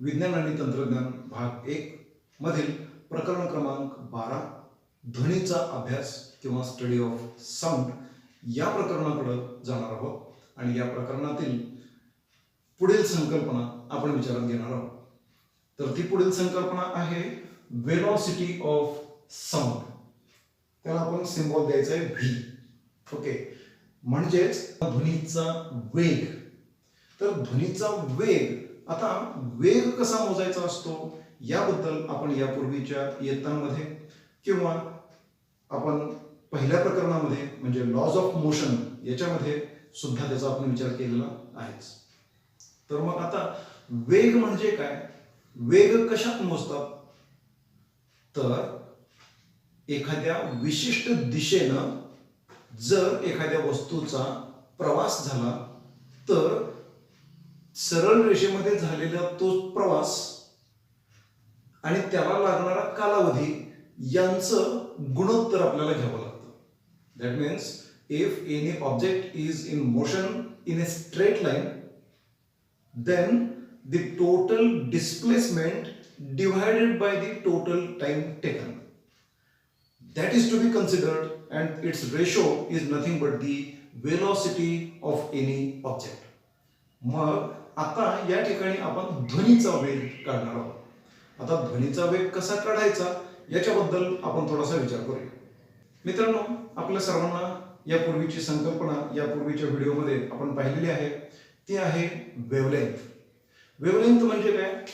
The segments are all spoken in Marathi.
विज्ञान आणि तंत्रज्ञान भाग 1 मधील प्रकरण क्रमांक 12 ध्वनीचा अभ्यास किंवा स्टडी ऑफ साऊंड या प्रकरणाकडे जाणार आहोत आणि या प्रकरणातील पुढील संकल्पना आपण विचारात घेणार आहोत. तर ती पुढील संकल्पना आहे वेलॉसिटी ऑफ साऊंड. त्याला आपण सिम्बॉल द्यायचा आहे व्ही. ओके, म्हणजेच ध्वनीचा वेग. तर ध्वनीचा वेग, आता वेग कसा मोजायचा असतो याबद्दल आपण यापूर्वीच्या इयत्तांमध्ये किंवा आपण पहिल्या प्रकरणामध्ये म्हणजे लॉज ऑफ मोशन याच्यामध्ये सुद्धा त्याचा आपण विचार केलेला आहेच. तर मग आता वेग म्हणजे काय, वेग कशात मोजतात, तर एखाद्या विशिष्ट दिशेनं जर एखाद्या वस्तूचा प्रवास झाला तर सरळ रेषेमध्ये झालेला तो प्रवास आणि त्याला लागणारा कालावधी यांचं गुणोत्तर आपल्याला घ्यावं लागतं. That means if any object is in motion in a straight line then the total displacement divided by the total time taken, that is to be considered, and its ratio is nothing but the velocity of any object. मग आता या ठिकाणी आपण ध्वनीचा वेग काढणार आहोत. आता ध्वनीचा वेग कसा काढायचा याच्याबद्दल आपण थोडासा विचार करूया. मित्रांनो, आपल्या सर्वांना यापूर्वीची संकल्पना यापूर्वीच्या व्हिडिओमध्ये आपण पाहिलेली आहे, ती आहे वेवलेंथ. वेवलेंथ म्हणजे काय,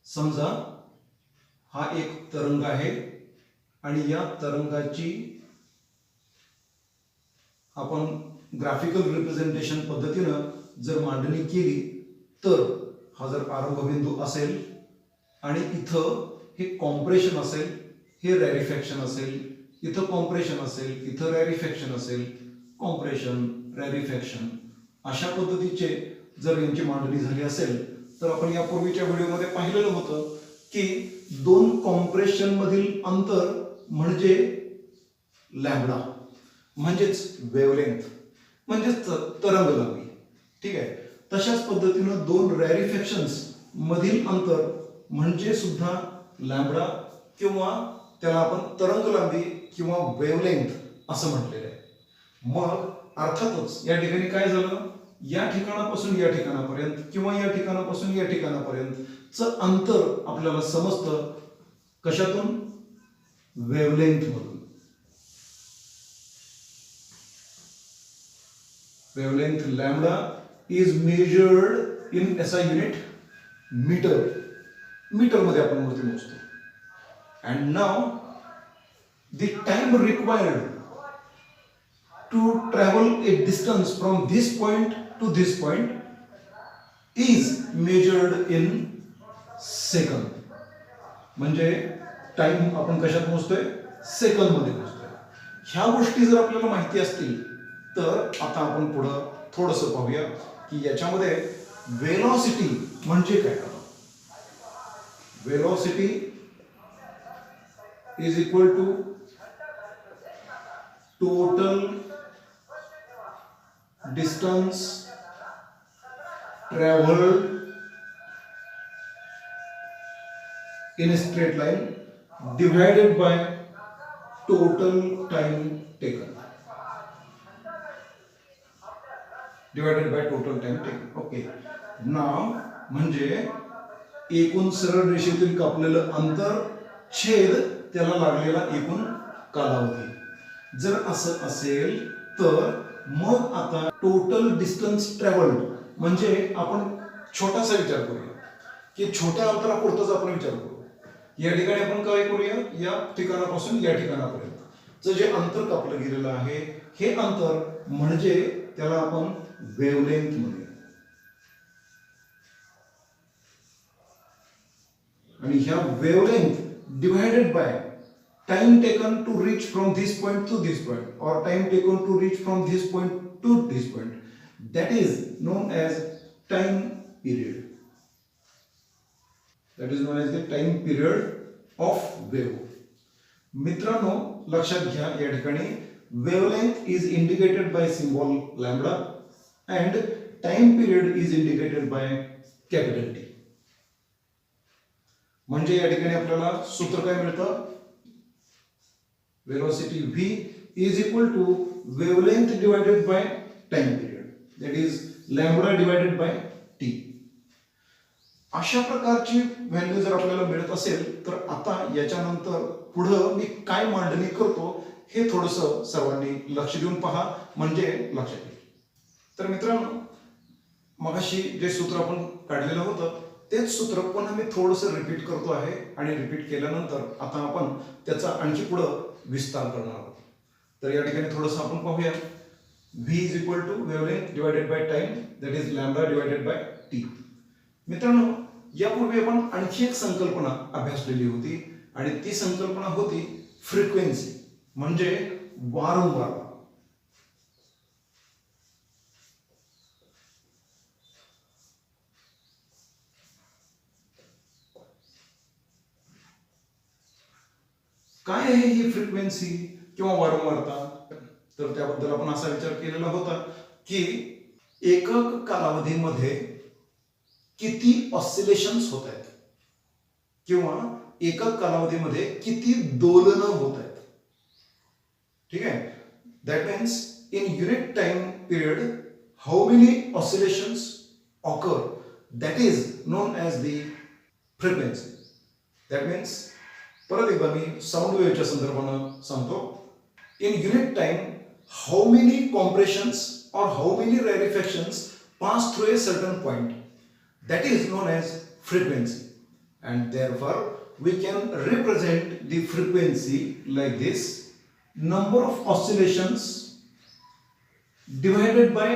समजा हा एक तरंग आहे आणि या तरंगाची आपण ग्राफिकल रिप्रेझेंटेशन पद्धतीनं जर मांडणी केली तर हा जर प्रारंभ बिंदू असेल आणि इथं हे कॉम्प्रेशन असेल, हे रॅरिफॅक्शन असेल, इथं कॉम्प्रेशन असेल, इथं रॅरिफॅक्शन असेल, कॉम्प्रेशन रॅरिफॅक्शन, अशा पद्धतीचे जर यांची मांडणी झाली असेल तर आपण यापूर्वीच्या व्हिडिओमध्ये पाहिलेलं होतं की दोन कॉम्प्रेशन मधील अंतर म्हणजे लॅम्बडा म्हणजेच वेवलेंथ म्हणजेच तरंग लांबी. ठीक आहे, तशाच पद्धतीनं दोन रॅरिफॅक्शन्स मधील अंतर म्हणजे सुद्धा लॅम्बडा किंवा त्याला आपण तरंग लांबी किंवा वेवलेंथ असं म्हटलेलं आहे. मग अर्थातच या ठिकाणी काय झालं, या ठिकाणापासून या ठिकाणापर्यंत किंवा या ठिकाणापासून या ठिकाणापर्यंतचं अंतर आपल्याला समजतं कशातून, वेवलेंथ मधून. Wavelength lambda is measured in SI unit meter. Meter मध्ये आपण मूर्ती मोजतो. And now the time required to travel a distance from this point to this point is measured in second. म्हणजे टाइम आपण कशात मोजतोय, सेकंद मध्ये मोजतोय. ह्या गोष्टी जर आपल्याला माहिती असतील तर आता आपण पुढं थोडंसं पाहूया की याच्यामध्ये वेलॉसिटी म्हणजे काय. Velocity is equal to total distance traveled in a straight line divided by total time taken. Okay, now म्हणजे एकूण सरळ रेषेतील कापलेलं अंतर छेद त्याला लागलेला एकूण कालावधी. जर असं असेल तर मग आता टोटल डिस्टन्स ट्रॅव्हल्ड म्हणजे आपण छोटासा विचार करूया की छोट्या अंतरापुरताच आपण विचार करू. या ठिकाणी आपण काय करूया, या ठिकाणापासून या ठिकाणापर्यंतचं जे अंतर कापलं गेलेलं आहे हे अंतर म्हणजे त्याला आपण वेवलेंथ म्हणूया. आणि ह्या wavelength divided bye time taken to reach from this point to this point or time taken to reach from this point to this point, that is known as time period. That is known as the time period of wave. मित्रांनो, लक्षात घ्या या ठिकाणी wavelength is indicated by symbol lambda and time period is indicated by capital T. म्हणजे या ठिकाणी आपल्याला सूत्र काय मिळतं, velocity v is equal to wavelength divided by time period, that is lambda divided by T. अशा प्रकारची व्हॅल्यू जर आपल्याला मिळत असेल तर आता याच्यानंतर पुढं मी काय मांडणी करतो हे थोडंसं सर्वांनी लक्ष देऊन पहा, म्हणजे लक्षात येईल. तर मित्रांनो, मगाशी जे सूत्र आपण काढलेलं होतं तेच सूत्र पुन्हा मी थोडंसं रिपीट करतो आहे आणि रिपीट केल्यानंतर आता आपण त्याचा आणखी पुढं विस्तार करणार आहोत. तर या ठिकाणी थोडंसं आपण पाहूया. v is equal to wavelength divided by time, that is lambda divided by T. मित्रांनो, यापूर्वी आपण आणखी एक संकल्पना अभ्यासलेली होती आणि ती संकल्पना होती फ्रिक्वेन्सी, म्हणजे वारंवारता. काय आहे ही फ्रिक्वेन्सी किंवा वारंवारता? तर त्याबद्दल आपण असा विचार केलेला होता की एकक कालावधीमध्ये किती ऑसिलेशन्स होत आहेत किंवा एकक कालावधीमध्ये किती दोलनं होत आहेत. ठीक आहे, that means in unit time period how many oscillations occur, that is known as the frequency. That means परत एकदा मी साऊंड वेव्हच्या संदर्भानं सांगतो. In unit time how many compressions or how many rarefactions pass through a certain point, that is known as frequency, and therefore we can represent the frequency like this: number of oscillations divided by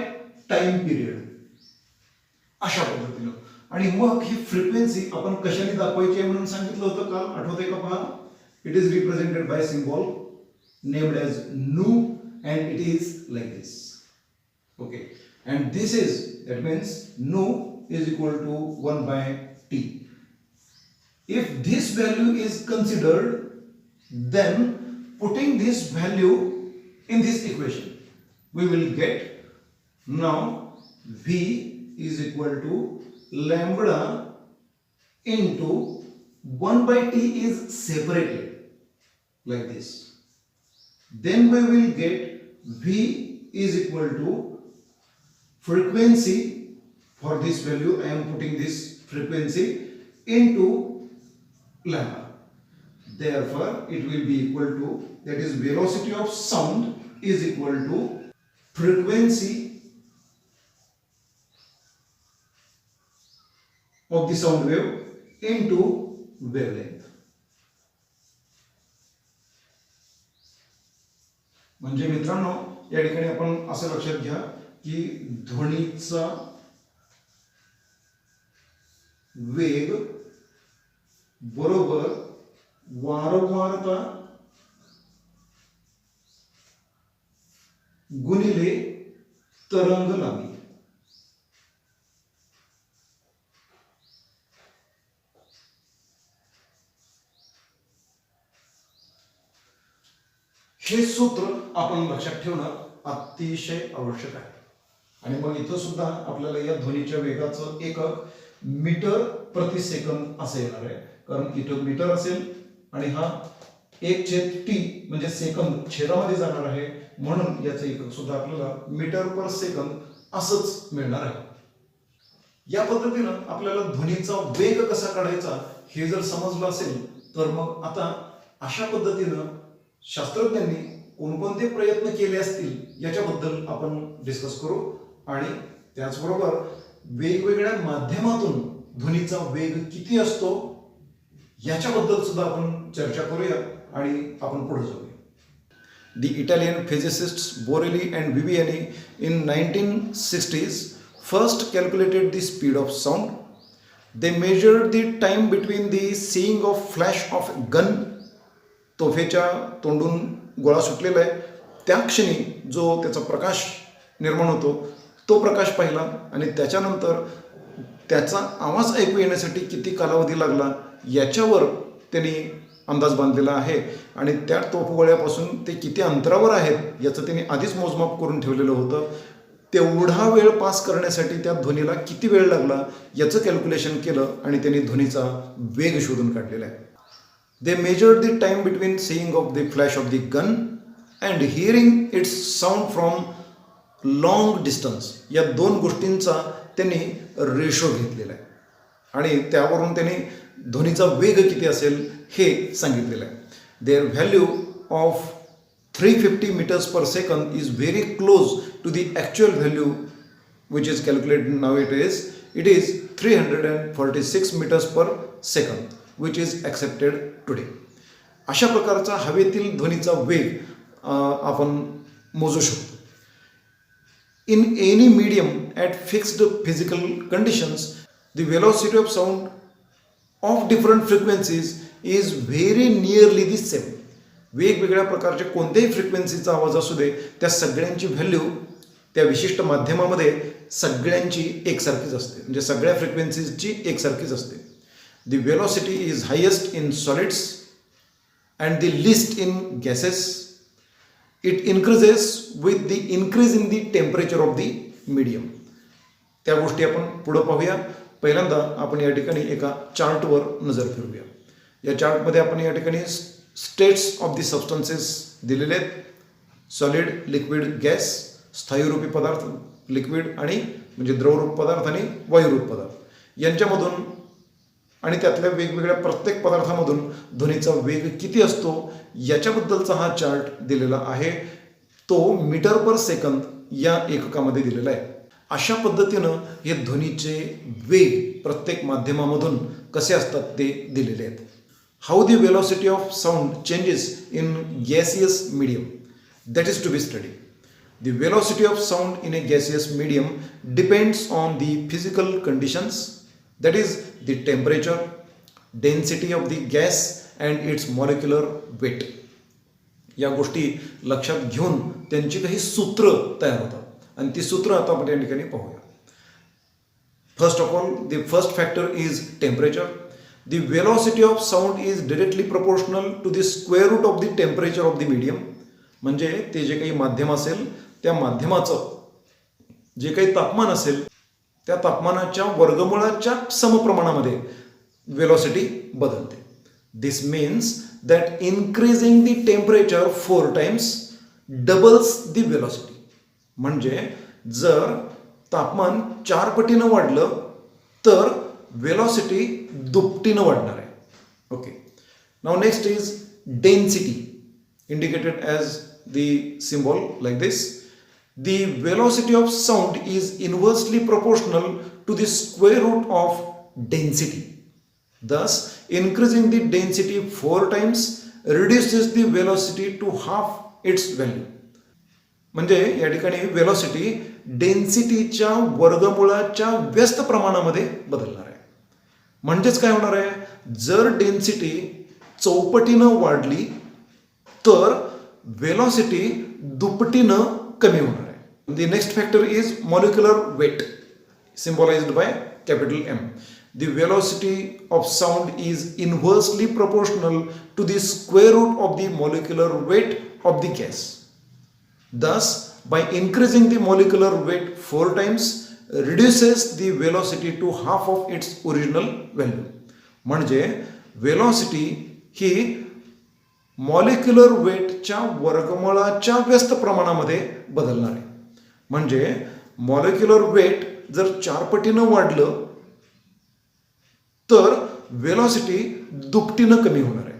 time period. अशा पद्धतीनं. आणि मग ही फ्रिक्वेन्सी आपण कशाने दाखवायची आहे म्हणून सांगितलं होतं काल, आठवतंय का? पहा, it is represented by symbol named as nu and it is like this. Okay, and this is, that means nu is equal to 1 by t. If this value is considered, then putting this value in this equation, we will get now v is equal to lambda into 1 by t is separated like this. Then we will get v is equal to frequency. For this value I am putting this frequency into lambda. Therefore it will be equal to, that is velocity of sound is equal to frequency of the sound wave into wavelength. म्हणजे मित्रांनो, या ठिकाणी आपण असं लक्षात घ्या की ध्वनीचा वेग बरोबर वारंवारता गुणिले तरंग लांबी. हे सूत्र आपण लक्षात ठेवणं अतिशय आवश्यक आहे. आणि मग इथं सुद्धा आपल्याला या ध्वनीच्या वेगाचं एकक मीटर प्रति सेकंद असं येणार आहे, कारण इथं मीटर असेल आणि हा 1/t म्हणजे सेकंद छेदामध्ये जाणार आहे, म्हणून याचं एकक सुद्धा आपल्याला मीटर पर सेकंद असंच मिळणार आहे. या पद्धतीनं आपल्याला ध्वनीचा वेग कसा काढायचा हे जर समजलं असेल तर मग आता अशा पद्धतीनं शास्त्रज्ञांनी कोणकोणते प्रयत्न केले असतील याच्याबद्दल आपण डिस्कस करू आणि त्याचबरोबर वेगवेगळ्या माध्यमातून ध्वनीचा वेग किती असतो याच्याबद्दल सुद्धा आपण चर्चा करूया आणि आपण पुढे जाऊया. The Italian physicists Borelli and Viviani in 1960s first calculated the speed of sound. They measured the time between the seeing of flash of gun, तोफेच्या तोंडून गोळा सुटलेला आहे त्या क्षणी जो त्याचा प्रकाश निर्माण होतो तो प्रकाश पाहिला आणि त्याच्यानंतर त्याचा आवाज ऐकू येण्यासाठी किती कालावधी लागला याच्यावर त्यांनी अंदाज बांधलेला आहे. आणि त्या तोफगोळ्यापासून ते किती अंतरावर आहेत याचं त्यांनी आधीच मोजमाप करून ठेवलेलं होतं. तेवढा वेळ पास करण्यासाठी त्या ध्वनीला किती वेळ लागला याचं कॅल्क्युलेशन केलं आणि त्यांनी ध्वनीचा वेग शोधून काढलेला आहे. They measured the time between seeing of the flash of the gun and hearing its sound from long distance. या दोन गोष्टींचा त्यांनी रेशो घेतलेला आहे आणि त्यावरून त्यांनी ध्वनीचा वेग किती असेल हे सांगितलेलं आहे. There value of 350 meters per second is very close to the actual value which is calculated now. It is 346 meters per second which is accepted today. अशा प्रकारचा हवेतील ध्वनीचा वेग आपण मोजू शकतो. In any medium at fixed physical conditions, the velocity of sound of different frequencies is very nearly the same. वेगवेगळ्या प्रकारचे कोणत्याही फ्रिक्वेन्सीचा आवाज असू दे त्या सगळ्यांची व्हॅल्यू त्या विशिष्ट माध्यमामध्ये सगळ्यांची एकसारखीच असते. म्हणजे सगळ्या फ्रिक्वेन्सीजची एकसारखीच असते. The velocity is highest in solids and the list in gases. It increases with the increase in the temperature of the medium. त्या गोष्टी आपण पुढं पाहूया. पहिल्यांदा आपण या ठिकाणी एका चार्टवर नजर फिरूया. या चार्टमध्ये आपण या ठिकाणी स्टेट्स ऑफ द सबस्टन्सेस दिलेले आहेत. सॉलिड, लिक्विड, गॅस, स्थायीरूपी पदार्थ लिक्विड आणि म्हणजे द्रवरूप पदार्थ आणि वायुरूप पदार्थ यांच्यामधून आणि त्यातल्या वेगवेगळ्या प्रत्येक पदार्थामधून ध्वनीचा वेग किती असतो याच्याबद्दलचा हा चार्ट दिलेला आहे. तो मीटर पर सेकंद या एककामध्ये दिलेला आहे. अशा पद्धतीनं हे ध्वनीचे वेग प्रत्येक माध्यमामधून कसे असतात ते दिलेले आहेत. How the velocity of sound changes in gaseous medium, that is to be studied. The velocity of sound in a gaseous medium depends on the physical conditions, that is the temperature, density of the gas and its molecular weight. या गोष्टी लक्षात घेऊन त्यांची काही सूत्र तयार होतात आणि ती सूत्र आता आपण या ठिकाणी पाहूया. First of all, the first factor is temperature. The velocity of sound is directly proportional to the square root of the temperature of the medium. म्हणजे ते जे काही माध्यम असेल त्या माध्यमाचं जे काही तापमान असेल त्या तापमानाच्या वर्गमूळाच्या समप्रमाणामध्ये वेलॉसिटी बदलते. This means that increasing the temperature 4 times doubles the velocity. म्हणजे जर तापमान 4 पटीनं वाढलं तर वेलॉसिटी दुपटीनं वाढणार आहे. Okay. Now next is density indicated as the symbol like this. The velocity of sound is inversely proportional to the square root of density. Thus, increasing the density 4 times reduces the velocity to half its value. म्हणजे या ठिकाणी वेलॉसिटी डेन्सिटीच्या वर्गमूळाच्या व्यस्त प्रमाणामध्ये बदलणार आहे. म्हणजेच काय होणार आहे, जर डेन्सिटी चौपटीनं वाढली तर वेलॉसिटी दुपटीनं कमी होणार आहे. The next factor is molecular weight symbolized by capital M. The velocity of sound is inversely proportional to the square root of the molecular weight of the gas. Thus, by increasing the molecular weight 4 times, reduces the velocity to half of its original value. म्हणजे velocity ही molecular weightच्या वर्गमूळाच्या व्यस्त प्रमाणामध्ये बदलणार आहे. म्हणजे molecular weight जर 4 पटीनं वाढलं तर वेलॉसिटी दुपटीनं कमी होणार आहे.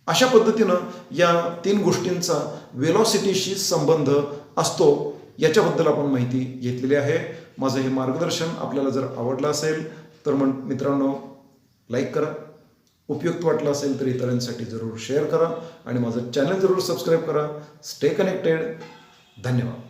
अशा पद्धतीनं या 3 गोष्टींचा वेलॉसिटीशी संबंध असतो याच्याबद्दल आपण माहिती घेतलेली आहे. माझं हे मार्गदर्शन आपल्याला जर आवडलं असेल तर मित्रांनो लाईक करा, उपयुक्त वाटलं असेल तर इतरांसाठी जरूर शेअर करा आणि माझं चॅनल जरूर सबस्क्राईब करा. Stay connected. धन्यवाद.